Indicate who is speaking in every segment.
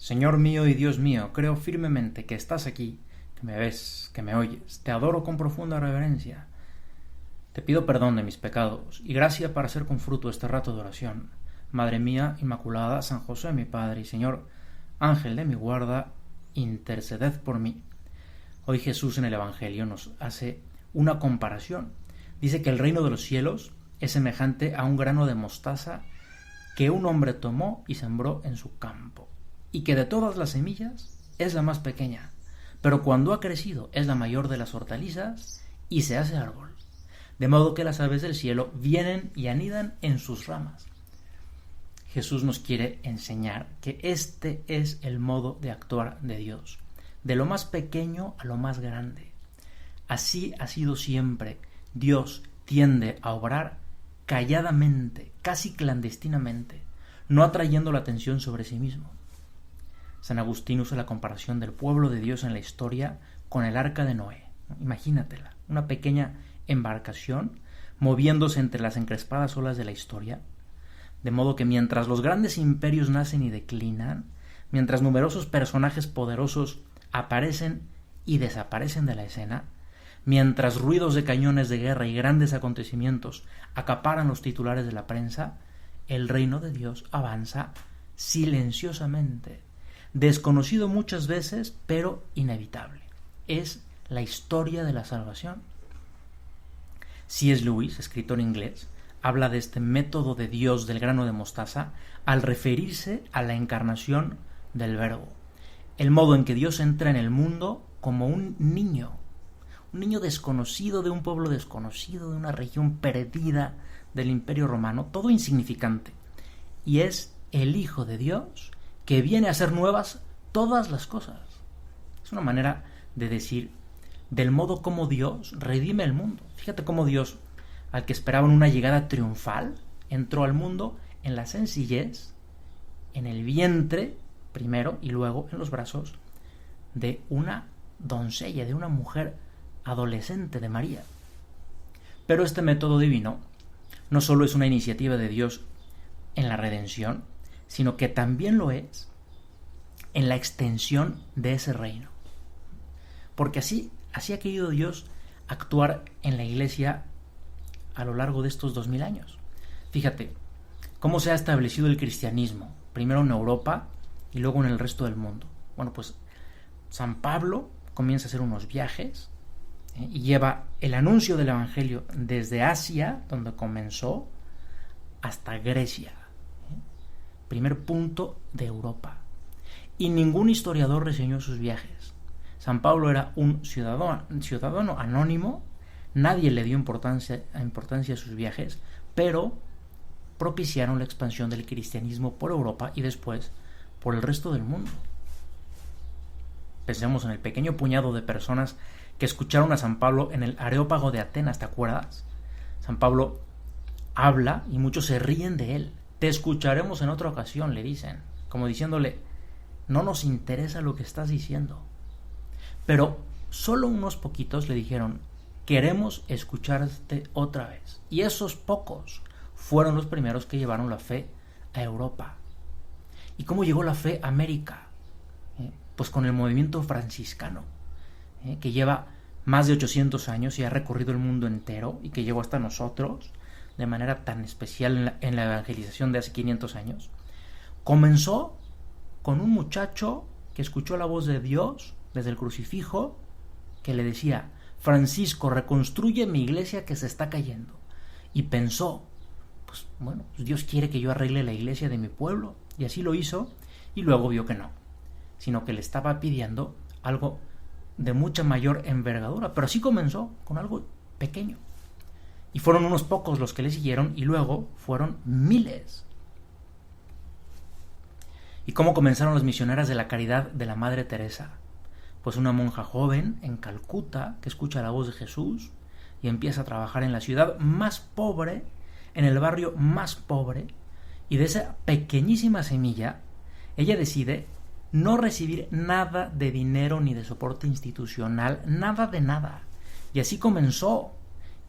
Speaker 1: Señor mío y Dios mío, creo firmemente que estás aquí, que me ves, que me oyes. Te adoro con profunda reverencia. Te pido perdón de mis pecados y gracia para hacer con fruto este rato de oración. Madre mía Inmaculada, San José mi Padre y Señor, Ángel de mi guarda, interceded por mí. Hoy Jesús en el Evangelio nos hace una comparación. Dice que el reino de los cielos es semejante a un grano de mostaza que un hombre tomó y sembró en su campo, y que de todas las semillas es la más pequeña, pero cuando ha crecido es la mayor de las hortalizas y se hace árbol, de modo que las aves del cielo vienen y anidan en sus ramas. Jesús nos quiere enseñar que este es el modo de actuar de Dios, de lo más pequeño a lo más grande. Así ha sido siempre. Dios tiende a obrar calladamente, casi clandestinamente, no atrayendo la atención sobre sí mismo. San Agustín usa la comparación del pueblo de Dios en la historia con el arca de Noé. Imagínatela, una pequeña embarcación moviéndose entre las encrespadas olas de la historia, de modo que mientras los grandes imperios nacen y declinan, mientras numerosos personajes poderosos aparecen y desaparecen de la escena, mientras ruidos de cañones de guerra y grandes acontecimientos acaparan los titulares de la prensa, el reino de Dios avanza silenciosamente, desconocido muchas veces, pero inevitable. Es la historia de la salvación. C.S. Lewis, escritor inglés, habla de este método de Dios del grano de mostaza al referirse a la encarnación del Verbo, el modo en que Dios entra en el mundo como un niño desconocido de un pueblo desconocido, de una región perdida del Imperio Romano, todo insignificante, y es el Hijo de Dios que viene a hacer nuevas todas las cosas. Es una manera de decir del modo como Dios redime el mundo. Fíjate cómo Dios, al que esperaban una llegada triunfal, entró al mundo en la sencillez, en el vientre primero y luego en los brazos de una doncella, de una mujer adolescente, de María. Pero este método divino no solo es una iniciativa de Dios en la redención, sino que también lo es en la extensión de ese reino. Porque así ha querido Dios actuar en la Iglesia a lo largo de estos 2000 años. Fíjate cómo se ha establecido el cristianismo, primero en Europa y luego en el resto del mundo. Bueno, pues San Pablo comienza a hacer unos viajes y lleva el anuncio del Evangelio desde Asia, donde comenzó, hasta Grecia, primer punto de Europa. Y ningún historiador reseñó sus viajes. San Pablo era un ciudadano anónimo, nadie le dio importancia a sus viajes, pero propiciaron la expansión del cristianismo por Europa y después por el resto del mundo. Pensemos en el pequeño puñado de personas que escucharon a San Pablo en el Areópago de Atenas, ¿te acuerdas? San Pablo habla y muchos se ríen de él. Te escucharemos en otra ocasión, le dicen, como diciéndole, no nos interesa lo que estás diciendo. Pero solo unos poquitos le dijeron, queremos escucharte otra vez. Y esos pocos fueron los primeros que llevaron la fe a Europa. ¿Y cómo llegó la fe a América? Pues con el movimiento franciscano, que lleva más de 800 años y ha recorrido el mundo entero y que llegó hasta nosotros de manera tan especial en la evangelización de hace 500 años. Comenzó con un muchacho que escuchó la voz de Dios desde el crucifijo que le decía, Francisco, reconstruye mi iglesia que se está cayendo. Y pensó, pues bueno, Dios quiere que yo arregle la iglesia de mi pueblo, y así lo hizo, y luego vio que no, sino que le estaba pidiendo algo de mucha mayor envergadura, pero así comenzó, con algo pequeño. Y fueron unos pocos los que le siguieron, y luego fueron miles. ¿Y cómo comenzaron las misioneras de la caridad de la Madre Teresa? Pues una monja joven en Calcuta que escucha la voz de Jesús y empieza a trabajar en la ciudad más pobre, en el barrio más pobre, y de esa pequeñísima semilla ella decide no recibir nada de dinero ni de soporte institucional, nada de nada. Y así comenzó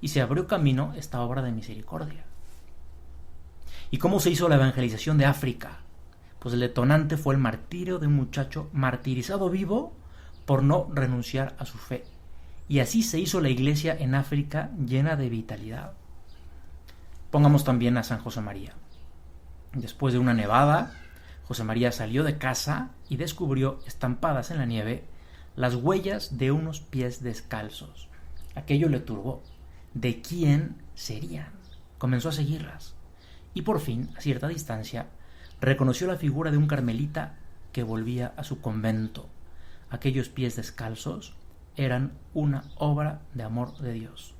Speaker 1: y se abrió camino esta obra de misericordia. ¿Y cómo se hizo la evangelización de África? Pues el detonante fue el martirio de un muchacho martirizado vivo por no renunciar a su fe. Y así se hizo la iglesia en África llena de vitalidad. Pongamos también a San José María. Después de una nevada, José María salió de casa y descubrió estampadas en la nieve las huellas de unos pies descalzos. Aquello le turbó. ¿De quién serían? Comenzó a seguirlas. Y por fin, a cierta distancia, reconoció la figura de un carmelita que volvía a su convento. Aquellos pies descalzos eran una obra de amor de Dios.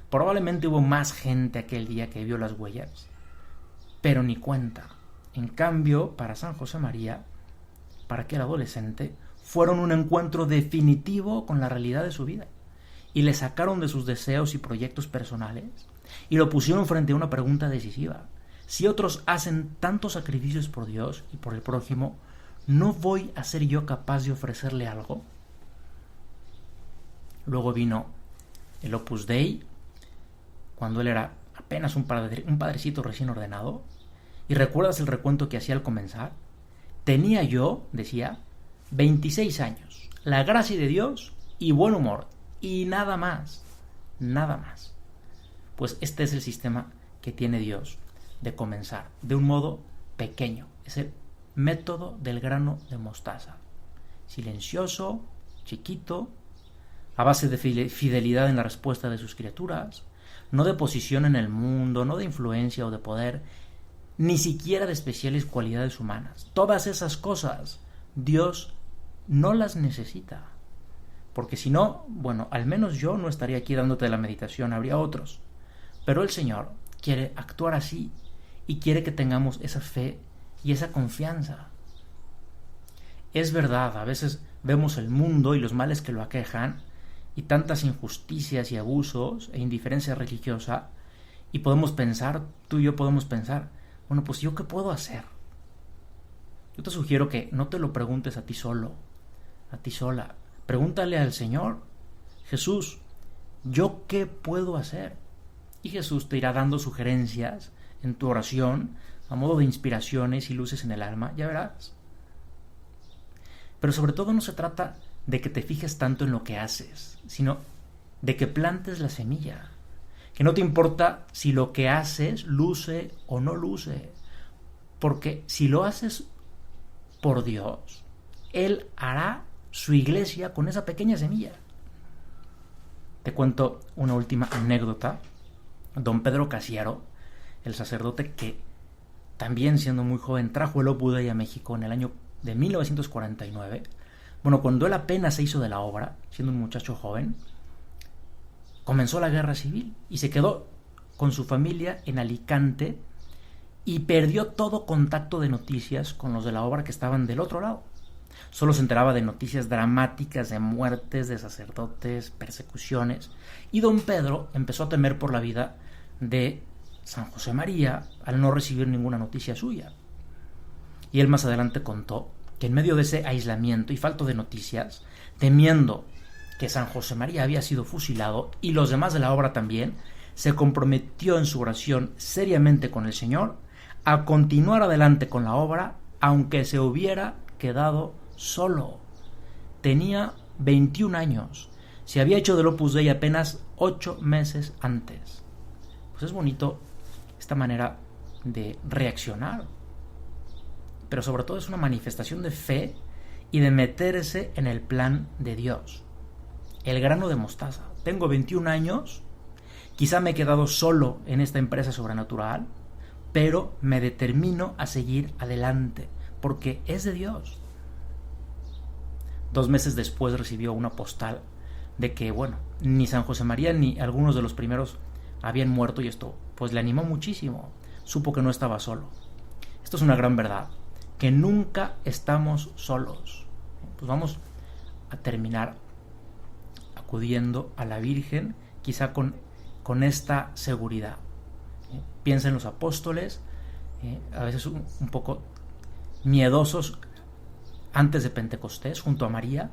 Speaker 1: Probablemente hubo más gente aquel día que vio las huellas, pero ni cuenta. En cambio, para San José María, para aquel adolescente, fueron un encuentro definitivo con la realidad de su vida, y le sacaron de sus deseos y proyectos personales, y lo pusieron frente a una pregunta decisiva. Si otros hacen tantos sacrificios por Dios y por el prójimo, ¿no voy a ser yo capaz de ofrecerle algo? Luego vino el Opus Dei, cuando él era apenas un padrecito recién ordenado. ¿Y recuerdas el recuento que hacía al comenzar? Tenía yo, decía, 26 años, la gracia de Dios y buen humor, y nada más, nada más. Pues este es el sistema que tiene Dios de comenzar de un modo pequeño. Es el método del grano de mostaza. Silencioso, chiquito, a base de fidelidad en la respuesta de sus criaturas, no de posición en el mundo, no de influencia o de poder, ni siquiera de especiales cualidades humanas. Todas esas cosas Dios no las necesita. Porque si no, bueno, al menos yo no estaría aquí dándote la meditación, habría otros. Pero el Señor quiere actuar así y quiere que tengamos esa fe y esa confianza. Es verdad, a veces vemos el mundo y los males que lo aquejan y tantas injusticias y abusos e indiferencia religiosa, y podemos pensar, tú y yo podemos pensar, bueno, pues ¿yo qué puedo hacer? Yo te sugiero que no te lo preguntes a ti solo, a ti sola. Pregúntale al Señor: Jesús, ¿yo qué puedo hacer? Y Jesús te irá dando sugerencias en tu oración, a modo de inspiraciones y luces en el alma, ya verás. Pero sobre todo no se trata de que te fijes tanto en lo que haces, sino de que plantes la semilla. Que no te importa si lo que haces luce o no luce, porque si lo haces por Dios, Él hará su iglesia con esa pequeña semilla. Te cuento una última anécdota. Don Pedro Casiaro, el sacerdote que también siendo muy joven trajo el Opus Dei a México en el año de 1949, bueno, cuando él apenas se hizo de la obra, siendo un muchacho joven, comenzó la guerra civil y se quedó con su familia en Alicante y perdió todo contacto de noticias con los de la obra que estaban del otro lado. Solo se enteraba de noticias dramáticas, de muertes, de sacerdotes, persecuciones, y don Pedro empezó a temer por la vida de San José María al no recibir ninguna noticia suya. Y él más adelante contó que en medio de ese aislamiento y falta de noticias, temiendo que San José María había sido fusilado y los demás de la obra también, se comprometió en su oración seriamente con el Señor a continuar adelante con la obra aunque se hubiera quedado solo. Tenía 21 años, se había hecho del Opus Dei apenas 8 meses antes. Pues es bonito esta manera de reaccionar, pero sobre todo es una manifestación de fe y de meterse en el plan de Dios. El grano de mostaza. Tengo 21 años, quizá me he quedado solo en esta empresa sobrenatural, pero me determino a seguir adelante, porque es de Dios. 2 meses después recibió una postal de que, bueno, ni San José María ni algunos de los primeros habían muerto, y esto pues le animó muchísimo. Supo que no estaba solo. Esto es una gran verdad, que nunca estamos solos. Pues vamos a terminar acudiendo a la Virgen, quizá con esta seguridad. Piensa en los apóstoles, a veces un poco miedosos antes de Pentecostés, junto a María.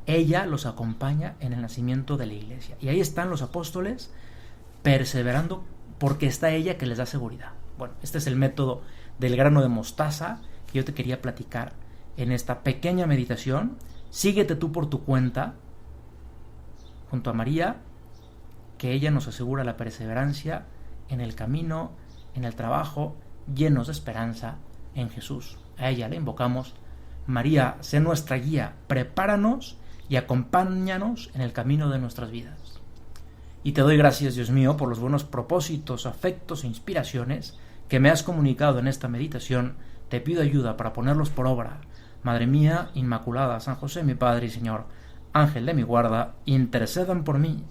Speaker 1: Ella los acompaña en el nacimiento de la iglesia. Y ahí están los apóstoles perseverando porque está ella que les da seguridad. Bueno, este es el método del grano de mostaza que yo te quería platicar en esta pequeña meditación. Síguete tú por tu cuenta junto a María, que ella nos asegura la perseverancia en el camino, en el trabajo, llenos de esperanza en Jesús. A ella le invocamos. María, sé nuestra guía, prepáranos y acompáñanos en el camino de nuestras vidas. Y te doy gracias, Dios mío, por los buenos propósitos, afectos e inspiraciones que me has comunicado en esta meditación. Te pido ayuda para ponerlos por obra. Madre mía Inmaculada, San José mi Padre y Señor, Ángel de mi guarda, intercedan por mí.